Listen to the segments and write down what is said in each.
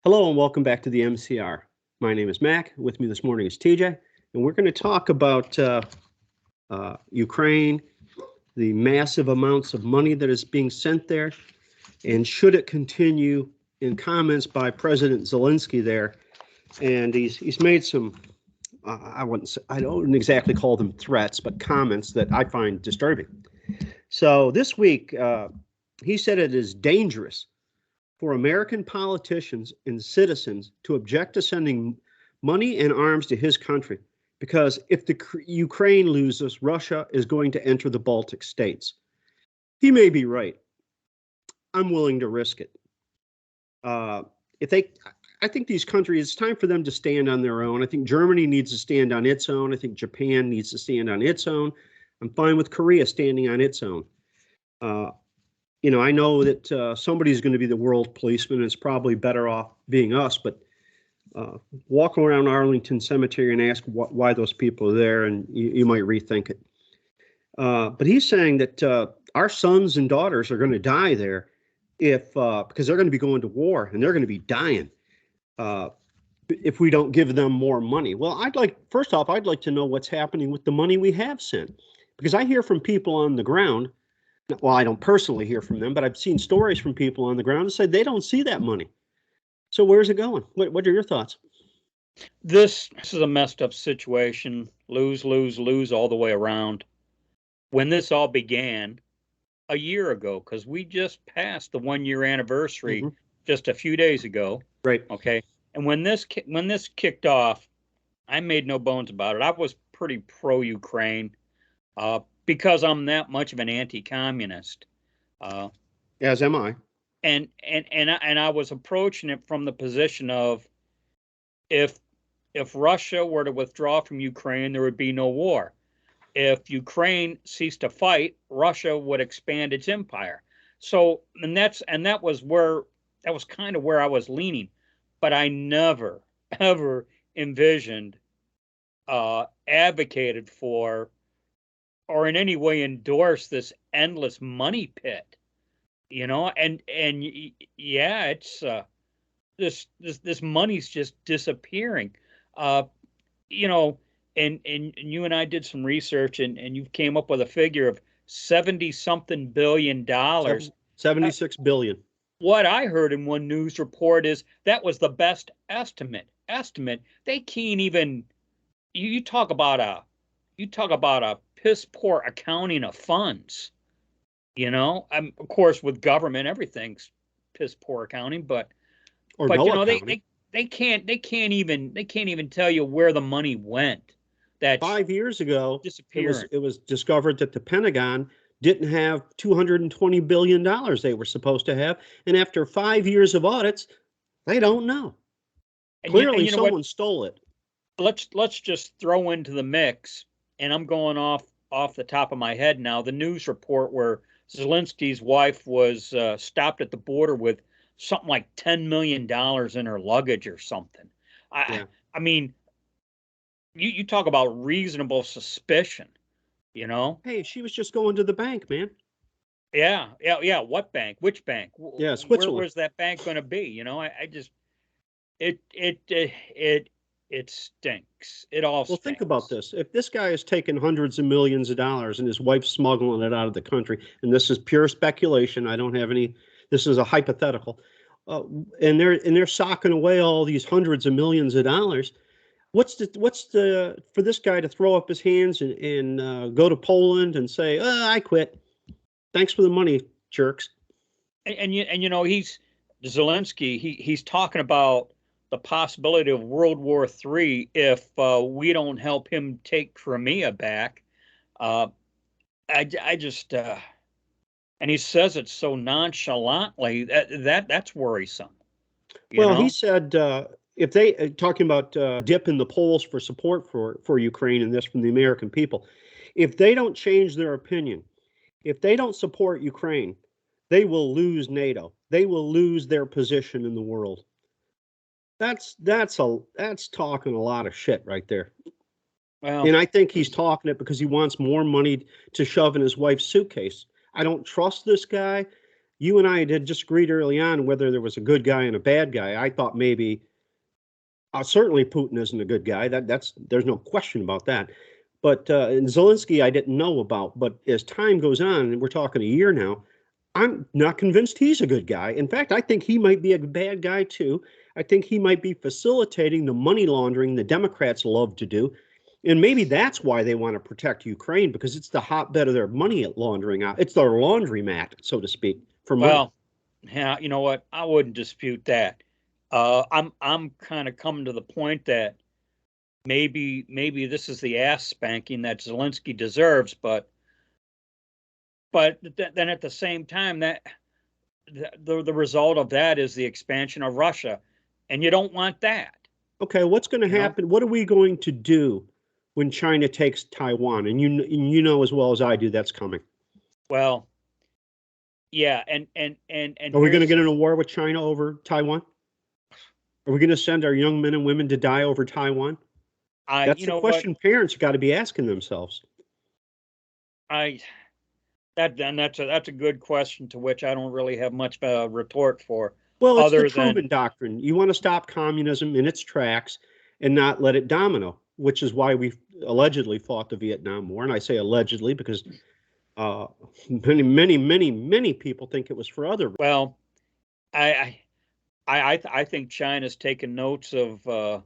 Hello and welcome back to the MCR. My name is Mac. With me this morning is TJ, and we're going to talk about Ukraine, the massive amounts of money that is being sent there, and should it continue. In comments by President Zelensky there, and he's made some I don't exactly call them threats, but comments that I find disturbing. So this week he said it is dangerous for American politicians and citizens to object to sending money and arms to his country, because if the Ukraine loses, Russia is going to enter the Baltic states. He may be right. I'm willing to risk it. I think these countries, it's time for them to stand on their own. I think Germany needs to stand on its own. I think Japan needs to stand on its own. I'm fine with Korea standing on its own. I know that somebody's going to be the world policeman, and it's probably better off being us, but walk around Arlington Cemetery and ask why those people are there, and you might rethink it. But he's saying that our sons and daughters are going to die there because they're going to be going to war, and they're going to be dying if we don't give them more money. Well, first off, I'd like to know what's happening with the money we have sent, because I hear from people on the ground. Well, I don't personally hear from them, but I've seen stories from people on the ground that say they don't see that money. So where's it going? What are your thoughts? This is a messed up situation. Lose, lose, lose all the way around. When this all began a year ago, because we just passed the 1-year anniversary just a few days ago. Right. Okay. And when this kicked off, I made no bones about it. I was pretty pro-Ukraine. Because I'm that much of an anti-communist. As am I. And I was approaching it from the position of if Russia were to withdraw from Ukraine, there would be no war. If Ukraine ceased to fight, Russia would expand its empire. So, that was kind of where I was leaning. But I never, ever envisioned, advocated for, or in any way endorse this endless money pit, and yeah, it's this money's just disappearing, and you and I did some research, and you came up with a figure of $70-something billion. 76 billion. What I heard in one news report is that was the best estimate. They can't even. You talk about a piss poor accounting of funds. Of course, with government, everything's piss poor accounting, but they can't even tell you where the money went. That 5 years ago, disappearing. It was discovered that the Pentagon didn't have $220 billion they were supposed to have, and after 5 years of audits, they don't know. Clearly, someone stole it. Let's just throw into the mix, and I'm going off the top of my head now, the news report where Zelensky's wife was stopped at the border with something like $10 million in her luggage or something. I mean, you talk about reasonable suspicion, Hey, she was just going to the bank, man. Yeah. What bank? Which bank? Yeah, Switzerland. Where's that bank going to be? I just it stinks. It all stinks. Well, think about this. If this guy is taking hundreds of millions of dollars and his wife's smuggling it out of the country, and this is pure speculation, I don't have any, this is a hypothetical, and they're socking away all these hundreds of millions of dollars, what's the for this guy to throw up his hands and go to Poland and say, I quit. Thanks for the money, jerks. And he's Zelensky, he's talking about the possibility of World War III if we don't help him take Crimea back. I just and he says it so nonchalantly that's worrisome. He said if they talking about dip in the polls for support for Ukraine, and this from the American people, if they don't change their opinion, if they don't support Ukraine, they will lose NATO. They will lose their position in the world. That's talking a lot of shit right there. Well, and I think he's talking it because he wants more money to shove in his wife's suitcase. I don't trust this guy. you and I had disagreed early on whether there was a good guy and a bad guy. I thought maybe, certainly Putin isn't a good guy. There's no question about that. But and Zelensky, I didn't know about. But as time goes on, and we're talking a year now, I'm not convinced he's a good guy. In fact, I think he might be a bad guy too. I think he might be facilitating the money laundering the Democrats love to do. And maybe that's why they want to protect Ukraine, because it's the hotbed of their money laundering. It's their laundromat, so to speak, for money. Well, yeah, you know what? I wouldn't dispute that. I'm kind of coming to the point that maybe this is the ass spanking that Zelensky deserves, but then at the same time, that the result of that is the expansion of Russia, and you don't want that. Okay, what's going to happen? What are we going to do when China takes Taiwan? And you know as well as I do that's coming. Well, yeah, and are we going to get in a war with China over Taiwan? Are we going to send our young men and women to die over Taiwan? That's the question parents got to be asking themselves. That's a good question to which I don't really have much of a retort for. Well, it's the Truman Doctrine. You want to stop communism in its tracks and not let it domino, which is why we allegedly fought the Vietnam War. And I say allegedly because many people think it was for other reasons. Well, I think China's taken notes of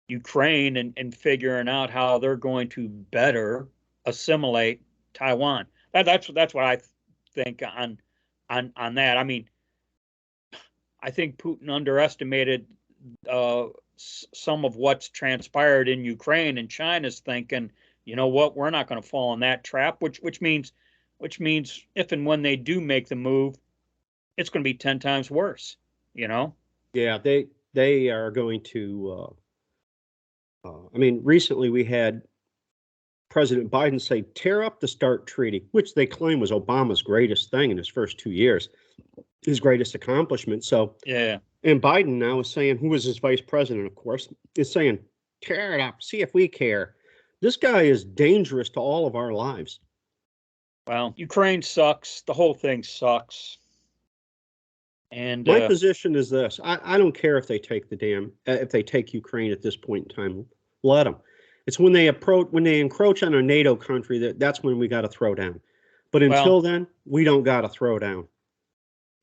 Ukraine and figuring out how they're going to better assimilate Taiwan. That's what I think on that. I mean, I think Putin underestimated some of what's transpired in Ukraine, and China's thinking, you know what, we're not going to fall in that trap. Which means if and when they do make the move, it's going to be 10 times worse. You know? Yeah, they are going to. I mean, recently we had President Biden say, tear up the START treaty, which they claim was Obama's greatest thing in his first 2 years, his greatest accomplishment. So, yeah. And Biden now is saying, who was his vice president, of course, is saying, tear it up, see if we care. This guy is dangerous to all of our lives. Well, Ukraine sucks. The whole thing sucks. And my position is this: I don't care if they take if they take Ukraine at this point in time. Let them. It's when they encroach on a NATO country that's when we got to throw down. But until then, we don't got to throw down.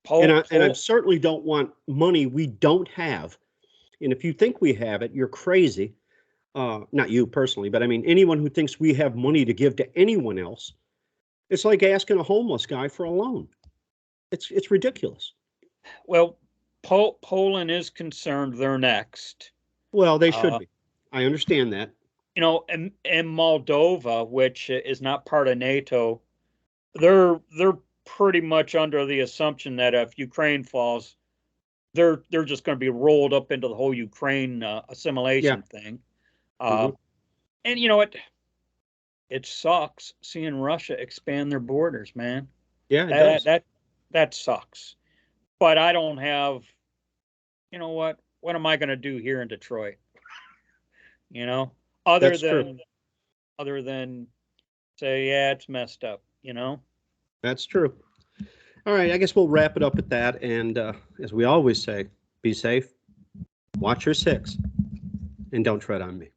And I certainly don't want money we don't have. And if you think we have it, you're crazy. Not you personally, but I mean anyone who thinks we have money to give to anyone else. It's like asking a homeless guy for a loan. It's ridiculous. Well, Poland is concerned they're next. Well, they should be. I understand that. You know, and Moldova, which is not part of NATO, they're pretty much under the assumption that if Ukraine falls, they're just going to be rolled up into the whole Ukraine assimilation thing. And you know what? It sucks seeing Russia expand their borders, man. Yeah, it does. That sucks. But I don't have, you know what? What am I going to do here in Detroit? You know, other than say, yeah, it's messed up, you know? That's true. All right, I guess we'll wrap it up at that. And as we always say, be safe, watch your six, and don't tread on me.